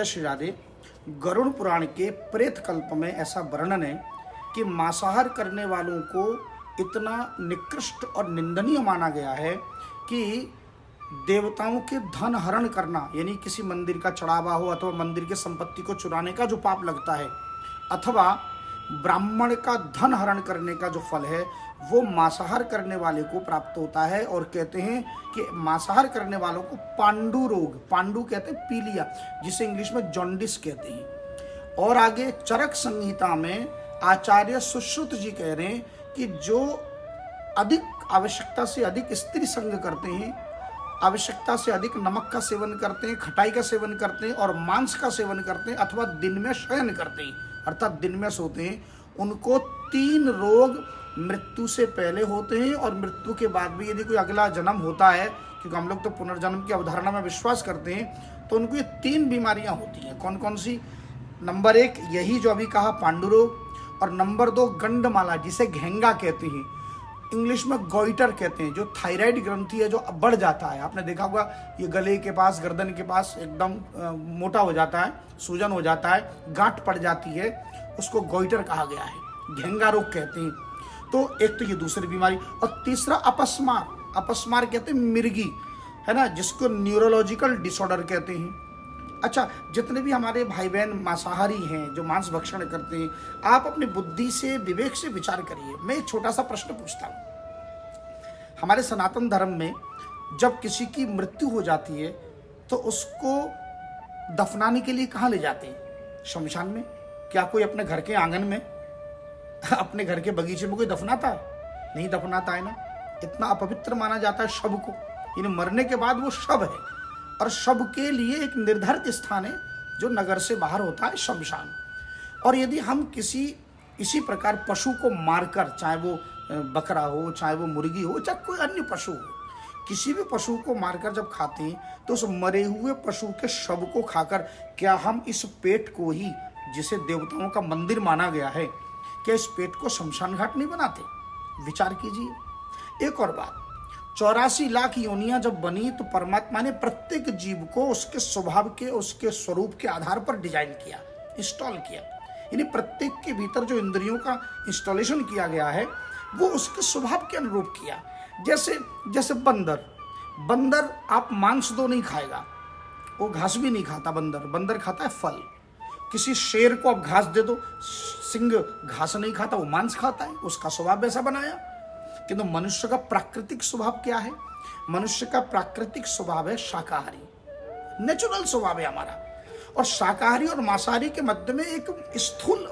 जय श्री राधे। गरुड़ पुराण के प्रेत कल्प में ऐसा वर्णन है कि मांसाहार करने वालों को इतना निकृष्ट और निंदनीय माना गया है कि देवताओं के धन हरण करना, यानी किसी मंदिर का चढ़ावा हो अथवा मंदिर की संपत्ति को चुराने का जो पाप लगता है, अथवा ब्राह्मण का धन हरण करने का जो फल है वो मांसाहार करने वाले को प्राप्त होता है। और कहते हैं कि मांसाहार करने वालों को पांडु रोग, पांडु कहते हैं पीलिया, जिसे इंग्लिश में जॉन्डिस कहते हैं। और आगे चरक संहिता में आचार्य सुश्रुत जी कह रहे हैं कि जो अधिक आवश्यकता से अधिक स्त्री संग करते हैं, आवश्यकता से अधिक नमक का सेवन करते हैं, खटाई का सेवन करते हैं और मांस का सेवन करते हैं, अथवा दिन में शयन करते हैं अर्थात दिन में सोते हैं, उनको 3 रोग मृत्यु से पहले होते हैं और मृत्यु के बाद भी यदि कोई अगला जन्म होता है, क्योंकि हम लोग तो पुनर्जन्म की अवधारणा में विश्वास करते हैं, तो उनको ये 3 बीमारियां होती हैं। कौन कौन सी? नंबर 1 यही जो अभी कहा पांडु रोग, और नंबर 2 गंडमाला, जिसे घेंगा कहते हैं, इंग्लिश में गोइटर कहते हैं, जो थायराइड ग्रंथि है जो बढ़ जाता है। आपने देखा होगा ये गले के पास, गर्दन के पास एकदम मोटा हो जाता है, सूजन हो जाता है, गांठ पड़ जाती है, उसको गोइटर कहा गया है, घेंगा रोग कहते हैं। तो एक तो ये दूसरी बीमारी, और तीसरा अपस्मार, अपस्मार कहते हैं मिर्गी, है ना, जिसको न्यूरोलॉजिकल डिसऑर्डर कहते हैं। अच्छा, जितने भी हमारे भाई बहन मांसाहारी हैं, जो मांस भक्षण करते हैं, आप अपनी बुद्धि से, विवेक से विचार करिए। मैं एक छोटा सा प्रश्न पूछता हूँ। हमारे सनातन धर्म में जब किसी की मृत्यु हो जाती है तो उसको दफनाने के लिए कहाँ ले जाते हैं? शमशान में। क्या कोई अपने घर के आंगन में, अपने घर के बगीचे में कोई दफनाता है? नहीं दफनाता है ना। इतना अपवित्र माना जाता है शव को, यानी मरने के बाद वो शव है, और शव के लिए एक निर्धारित स्थान है जो नगर से बाहर होता है, शमशान। और यदि हम इसी प्रकार पशु को मारकर, चाहे वो बकरा हो, चाहे वो मुर्गी हो, चाहे कोई अन्य पशु हो, किसी भी पशु को मारकर जब खाते हैं तो उस मरे हुए पशु के शव को खाकर क्या हम इस पेट को ही, जिसे देवताओं का मंदिर माना गया है, क्या इस पेट को शमशान घाट नहीं बनाते? विचार कीजिए। एक और बात, 84 लाख योनियां जब बनी तो परमात्मा ने प्रत्येक जीव को उसके स्वभाव के, उसके स्वरूप के आधार पर डिजाइन किया, इंस्टॉल किया। यानी प्रत्येक के भीतर जो इंद्रियों का इंस्टॉलेशन किया गया है वो उसके स्वभाव के अनुरूप किया। जैसे बंदर आप मांस तो नहीं खाएगा, वो घास भी नहीं खाता। बंदर खाता है फल। किसी शेर को आप घास दे दो, सिंह घास नहीं खाता, वो मांस खाता है, उसका स्वभाव वैसा बनाया। किंतु मनुष्य का प्राकृतिक स्वभाव क्या है? मनुष्य का प्राकृतिक स्वभाव है शाकाहारी, नेचुरल स्वभाव है हमारा। और शाकाहारी और मांसाहारी के मध्य में एक स्थूल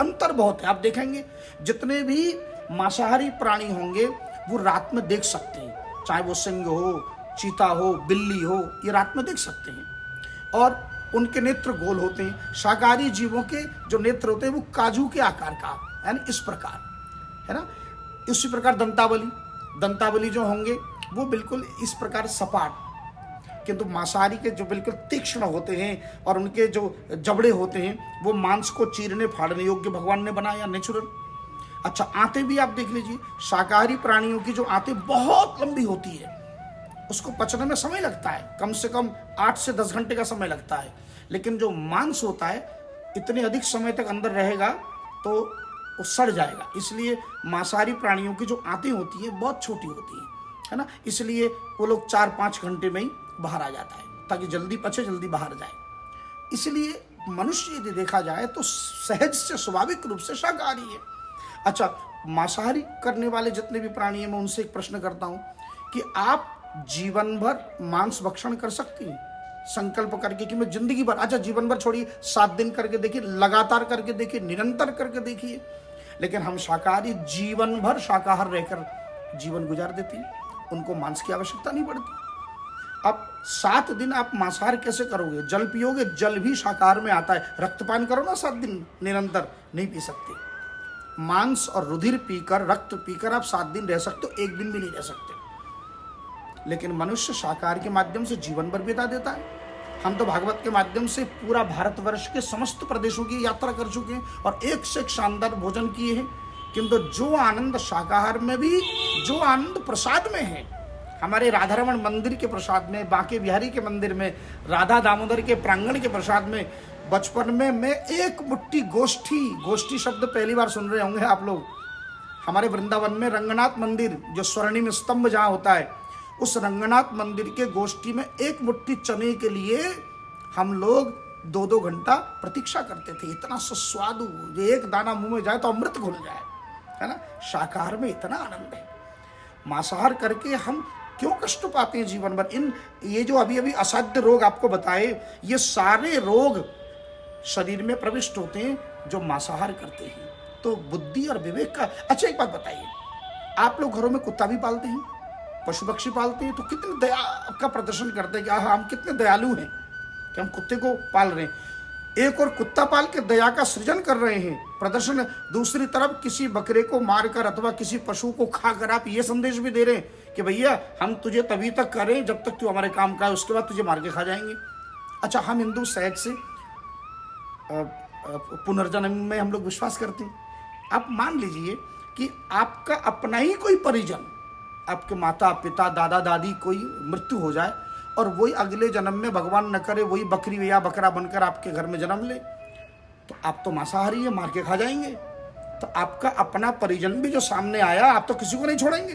अंतर बहुत है। आप देखेंगे जितने भी मांसाहारी प्राणी होंगे वो रात में देख सकते हैं, चाहे वो सिंह हो, चीता हो, बिल्ली हो, ये रात में देख सकते हैं, और उनके नेत्र गोल होते हैं। शाकाहारी जीवों के जो नेत्र होते हैं वो काजू के आकार का, यानी इस प्रकार, है ना। इसी प्रकार दंतावली जो होंगे वो बिल्कुल इस प्रकार सपाट, किंतु मांसाहारी के जो बिल्कुल तीक्ष्ण होते हैं और उनके जो जबड़े होते हैं वो मांस को चीरने फाड़ने योग्य भगवान ने बनाया, नेचुरल। अच्छा, आंतें भी आप देख लीजिए, शाकाहारी प्राणियों की जो आंतें बहुत लंबी होती है, उसको पचने में समय लगता है, कम से कम 8 से 10 घंटे का समय लगता है। लेकिन जो मांस होता है इतने अधिक समय तक अंदर रहेगा तो वो सड़ जाएगा। इसलिए मांसाहारी प्राणियों की जो आंतें होती हैं बहुत छोटी होती है ना। इसलिए वो लोग 4-5 घंटे में ही बाहर आ जाता है, ताकि जल्दी पचे, जल्दी बाहर जाए। इसलिए मनुष्य यदि देखा जाए तो सहज से, स्वाभाविक रूप से शाकाहारी है। अच्छा, मांसाहारी करने वाले जितने भी प्राणी हैं, मैं उनसे एक प्रश्न करता हूं कि आप जीवन भर मांस भक्षण कर सकती हैं? संकल्प करके कि मैं जिंदगी भर, अच्छा जीवन भर छोड़िए, 7 दिन करके देखिए, लगातार करके देखिए, निरंतर करके देखिए। लेकिन हम शाकाहारी जीवन भर शाकाहार रहकर जीवन गुजार देते हैं, उनको मांस की आवश्यकता नहीं पड़ती। अब 7 दिन आप मांसाहार कैसे करोगे? जल पियोगे, जल भी शाकाहार में आता है। रक्तपान करो ना 7 दिन निरंतर, नहीं पी सकते। मांस और रुधिर पीकर, रक्त पीकर आप 7 दिन रह सकते हो, 1 दिन भी नहीं रह सकते। लेकिन मनुष्य शाकाहार के माध्यम से जीवन भर बिता देता है। हम तो भागवत के माध्यम से पूरा भारतवर्ष के समस्त प्रदेशों की यात्रा कर चुके हैं और एक से एक शानदार भोजन किए हैं। किंतु जो आनंद शाकाहार में भी, जो आनंद प्रसाद में है, हमारे राधारमण मंदिर के प्रसाद में, बांके बिहारी के मंदिर में, राधा दामोदर के प्रांगण के प्रसाद में बचपन में मैं एक मुट्ठी गोष्ठी शब्द पहली बार सुन रहे होंगे आप लोग। हमारे वृंदावन में रंगनाथ मंदिर, जो स्वर्णिम स्तंभ जहाँ होता है, उस रंगनाथ मंदिर के गोष्ठी में एक मुट्ठी चने के लिए हम लोग 2-2 घंटा प्रतीक्षा करते थे। इतना सुस्वादु, एक दाना मुंह में जाए तो अमृत घुल जाए, है ना। शाकाहार में इतना आनंद है। मांसाहार करके हम क्यों कष्ट पाते हैं जीवन भर। ये जो अभी अभी असाध्य रोग आपको बताए, ये सारे रोग शरीर में प्रविष्ट होते हैं जो मांसाहार करते हैं। तो बुद्धि और विवेक का। अच्छा एक बात बताइए, आप लोग घरों में कुत्ता भी पालते हैं, पशु पक्षी पालते हैं, तो कितने दया का प्रदर्शन करते हैं कि हम कितने दयालु हैं कि हम कुत्ते को पाल रहे हैं। एक और कुत्ता पाल के दया का सृजन कर रहे हैं, प्रदर्शन। दूसरी तरफ किसी बकरे को मारकर अथवा किसी पशु को खाकर आप ये संदेश भी दे रहे हैं कि भैया हम तुझे तभी तक करें जब तक तू हमारे काम का है, उसके बाद तुझे मार के खा जाएंगे। अच्छा, हम हिंदू सहज से पुनर्जन्म में हम लोग विश्वास करते हैं। आप मान लीजिए कि आपका अपना ही कोई परिजन, आपके माता पिता दादा दादी कोई मृत्यु हो जाए और वही अगले जन्म में भगवान न करे वही बकरी या बकरा बनकर आपके घर में जन्म ले, तो आप तो मांसाहारी है, मार के खा जाएंगे। तो आपका अपना परिजन भी जो सामने आया, आप तो किसी को नहीं छोड़ेंगे।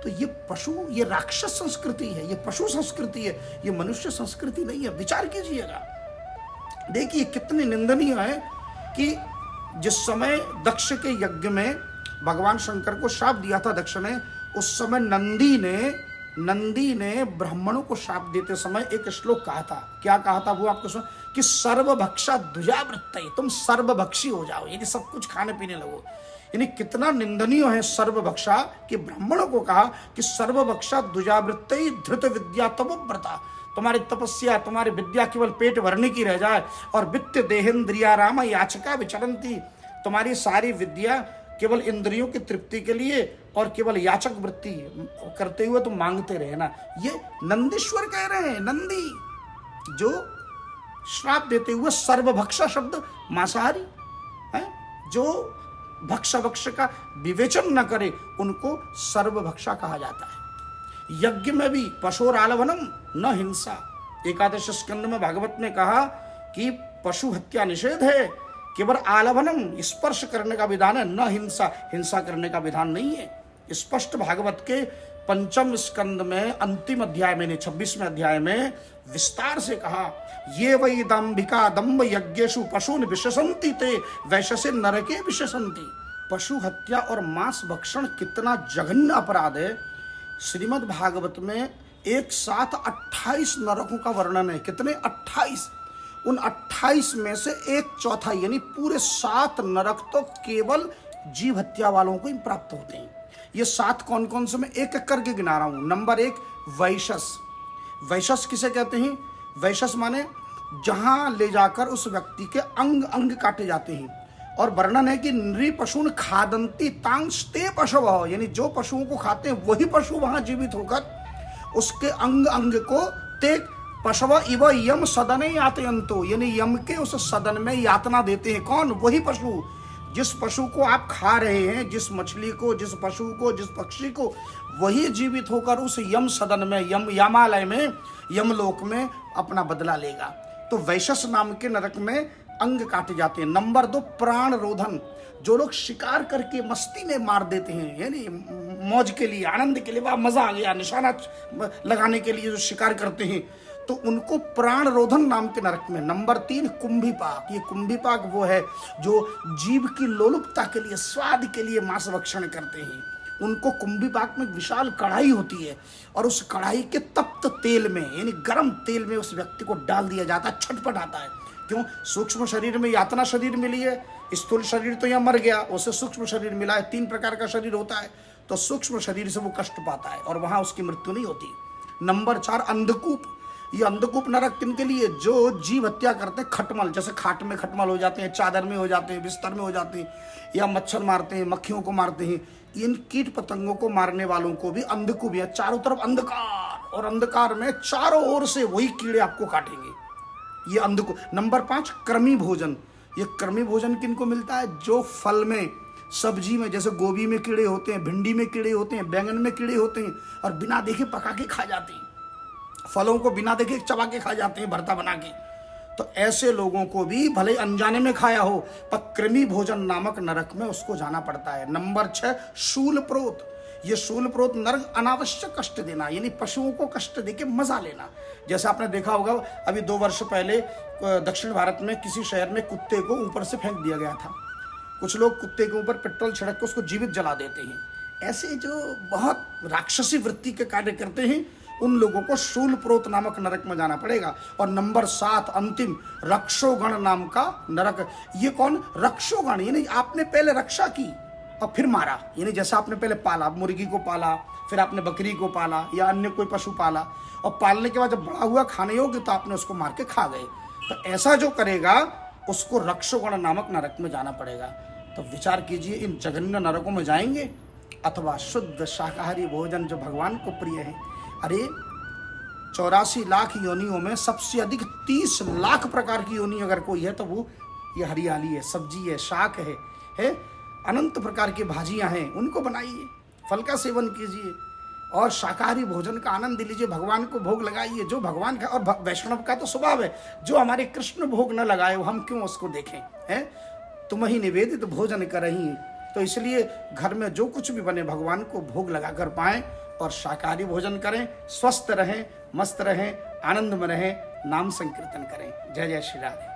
तो ये पशु, ये राक्षस संस्कृति है, ये पशु संस्कृति है, ये मनुष्य संस्कृति नहीं है। विचार कीजिएगा, देखिए कितनी निंदनीय है कि जिस समय दक्ष के यज्ञ में भगवान शंकर को शाप दिया था दक्ष ने, उस समय नंदी ने ब्राह्मणों को शाप देते समय एक श्लोक कहा था। क्या कहा था वो आपको सुन, कि सर्वभक्षा द्विजावृत्तये, तुम सर्वभक्षी हो जाओ, यानी सब कुछ खाने पीने लगो। यानी कितना निंदनीय है सर्वभक्षा, कि ब्राह्मणों को कहा कि सर्वभक्षा द्विजावृत्तये धृत विद्या तपोव्रता, तुम्हारी तपस्या तुम्हारी विद्या केवल पेट भरने की रह जाए, और वित्त देहेन्द्रिया राम याचका विचरंती, तुम्हारी सारी विद्या केवल इंद्रियों की तृप्ति के लिए और केवल याचक वृत्ति करते हुए तुम मांगते रहे ना। ये नंदीश्वर कह रहे हैं, नंदी जो श्राप देते हुए सर्वभक्षा शब्द मांसाहारी है, जो भक्ष का विवेचन न करे उनको सर्वभक्षा कहा जाता है। यज्ञ में भी पशुरालवनम न हिंसा, एकादश स्कंद में भागवत ने कहा कि पशु हत्या निषेध है, केवल आलवनम स्पर्श करने का विधान है, न हिंसा, हिंसा करने का विधान नहीं है। स्पष्ट भागवत के 5 स्कंद में अंतिम अध्याय में, 26वें अध्याय में विस्तार से कहा, ये वै दाम्भिका दम्भ यज्ञेषु पशून विशसन्ति ते वैशसे नरके विशसन्ति। पशु हत्या और मांस भक्षण कितना जघन्य अपराध है। श्रीमद् भागवत में एक साथ 28 नरकों का वर्णन है। कितने? 28। उन 28 में से 1/4 यानी पूरे 7 नरक तो केवल जीव हत्या वालों को ही प्राप्त होते हैं। ये 7 कौन कौन से मैं एक एक करके गिना रहा हूं। नंबर 1 वैशस। वैशस किसे कहते हैं? वैशस माने जहां ले जाकर उस व्यक्ति के अंग अंग काटे जाते हैं। और वर्णन है कि नृ पशुन खादंती तांस्ते पशव, यानी जो पशुओं को खाते हैं वही पशु वहां जीवित होकर उसके अंग अंग को ते पशव इव यम सदने यातयंतो, यानी यम के उस सदन में यातना देते हैं। कौन? वही पशु। जिस पशु को आप खा रहे हैं, जिस मछली को, जिस पशु को, जिस पक्षी को, वही जीवित होकर उस यम सदन में, यमालय में, यमलोक में अपना बदला लेगा। तो वैशस नाम के नरक में अंग काटे जाते हैं। नंबर 2 प्राण रोधन। जो लोग शिकार करके मस्ती में मार देते हैं, यानी मौज के लिए, आनंद के लिए, वाह मजा आ गया, निशाना लगाने के लिए जो शिकार करते हैं, तो उनको प्राण रोधन नाम के नरक में। नंबर 3 कुंभीपाक। ये कुंभीपाक वो है जो जीव की लोलुपता के लिए, स्वाद के लिए मांस भक्षण करते हैं। उनको कुंभीपाक में विशाल कढ़ाई होती है और उस कढ़ाई के तप्त तेल में, यानी गर्म तेल में उस व्यक्ति को डाल दिया जाता है। छटपट आता है। क्यों? सूक्ष्म शरीर में यातना शरीर मिली है, स्थूल शरीर तो यहाँ मर गया, उसे सूक्ष्म शरीर मिला है। 3 प्रकार का शरीर होता है, तो सूक्ष्म शरीर से वो कष्ट पाता है और वहां उसकी मृत्यु नहीं होती। नंबर 4 अंधकूप। ये अंधकूप नरक किन के लिए? जो जीव हत्या करते हैं। खटमल, जैसे खाट में खटमल हो जाते हैं, चादर में हो जाते हैं, बिस्तर में हो जाते हैं, या मच्छर मारते हैं, मक्खियों को मारते हैं। इन कीट पतंगों को मारने वालों को भी अंधकूप है। चारों तरफ अंधकार, और अंधकार में चारों ओर से वही कीड़े आपको काटेंगे। ये अंधकूप। नंबर 5 कर्मी भोजन। ये कर्मी भोजन किनको मिलता है? जो फल में सब्जी में जैसे गोभी में कीड़े होते हैं, भिंडी में कीड़े होते हैं, बैंगन में कीड़े होते हैं, और बिना देखे पका के खा जाते हैं, फलों को बिना देखे चबा के खा जाते हैं भरता बना के। तो ऐसे लोगों को भी भले अनजाने में खाया हो, पर कृमि भोजन नामक नरक में उसको जाना पड़ता है। नंबर 6, शूल प्रोत। ये शूल प्रोत नरक अनावश्यक कष्ट देना, यानी पशुओं को कष्ट देके मजा लेना। जैसे आपने देखा होगा अभी 2 वर्ष पहले दक्षिण भारत में किसी शहर में कुत्ते को ऊपर से फेंक दिया गया था। कुछ लोग कुत्ते के ऊपर पेट्रोल छिड़क के उसको जीवित जला देते हैं। ऐसे जो बहुत राक्षसी वृत्ति के कार्य करते हैं, उन लोगों को शूल प्रोत नामक नरक में जाना पड़ेगा। और नंबर 7 अंतिम, रक्षोगण नाम का नरक। ये कौन? रक्षोगण, यानी आपने पहले रक्षा की और फिर मारा। यानी जैसा आपने पहले पाला, मुर्गी को पाला, फिर आपने बकरी को पाला या अन्य कोई पशु पाला, और पालने के बाद जब बड़ा हुआ खाने योग्य तो आपने उसको मार के खा गए। तो ऐसा जो करेगा उसको रक्षोगण नामक नरक में जाना पड़ेगा। तो विचार कीजिए, इन जघन्य नरकों में जाएंगे अथवा शुद्ध शाकाहारी भोजन जो भगवान को प्रिय है। अरे 84 लाख योनियों में सबसे अधिक 30 लाख प्रकार की योनि अगर कोई है तो वो ये हरियाली है, सब्जी है, शाक है, अनंत प्रकार की भाजियां हैं, उनको बनाइए, फल का सेवन कीजिए और शाकाहारी भोजन का आनंद लीजिए, भगवान को भोग लगाइए। जो भगवान का, और वैष्णव का तो स्वभाव है, जो हमारे कृष्ण भोग न लगाए हम क्यों उसको देखें, है? तुम ही निवेदित भोजन करही। तो इसलिए घर में जो कुछ भी बने भगवान को भोग लगा कर पाएं और शाकाहारी भोजन करें, स्वस्थ रहें, मस्त रहें, आनंद में रहें, नाम संकीर्तन करें। जय जय श्री राधे।